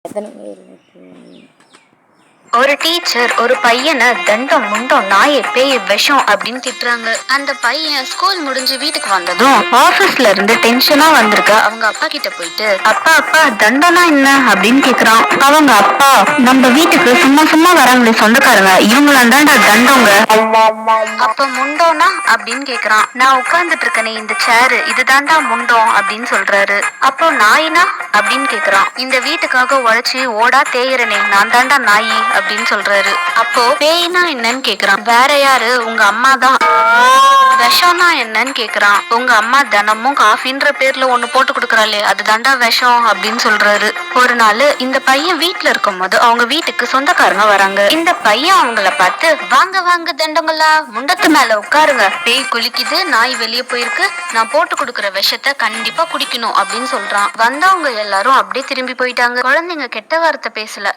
எத்தனை பேர் இருக்கு? ஒரு டீச்சர் ஒரு பையனை தண்டம் முண்டம் நாயை பேய் விஷம் அப்படின்னு திட்டுறாங்க. அந்த பையன் ஸ்கூல் முடிஞ்சு வீட்டுக்கு வந்ததும் ஆபீஸ்ல இருந்து டென்ஷனா வந்திருக்க அவங்க அப்பா கிட்ட போயிட்டு, அப்பா அப்பா தண்டம்னா என்ன அப்படின்னு கேக்குறான். அவங்க அப்பா, நம்ம வீட்டுக்கு சும்மா சும்மா வராங்களே சொந்தக்காரங்க, இவங்களாம் தான்டா தண்டங்க. அப்ப முண்டோனா அப்படின்னு கேக்குறான். நான் உட்கார்ந்துட்டு இருக்கனே இந்த சேரு, இதுதான்டா முண்டம் அப்படின்னு சொல்றாரு. அப்போ நாயினா அப்படின்னு கேக்குறான். இந்த வீட்டுக்காக உழைச்சி ஓடா தேயறனே, நான் தான்டா நாயி அப்படின்னு சொல்றாரு. அப்போ பேய்னா என்னன்னு கேக்குறான். வேற யாரு, உங்க அம்மா தான். விஷம்னா என்னன்னு கேக்குறான். உங்க அம்மா தினமும் காஃபின்ற பேர்ல ஒண்ணு போட்டு கொடுக்கறாளே, அது தாண்டா விஷம் அப்படின்னு சொல்றாரு. ஒரு நாள் இந்த பையன் வீட்டுல இருக்கும் போது அவங்க வீட்டுக்கு சொந்தக்காரங்க வராங்க. இந்த பையன் அவங்கள பார்த்து, வாங்க வாங்க தண்டங்களா, முண்டத்து மேல உட்காருங்க, பேய் குளிக்குது, நாய் வெளியே போயிருக்கு, நான் போட்டு கொடுக்கற விஷத்தை கண்டிப்பா குடிக்கணும் அப்படின்னு சொல்றான். வந்தவங்க எல்லாரும் அப்படியே திரும்பி போயிட்டாங்க. குழந்தைங்க கெட்ட வார்த்தை பேசல,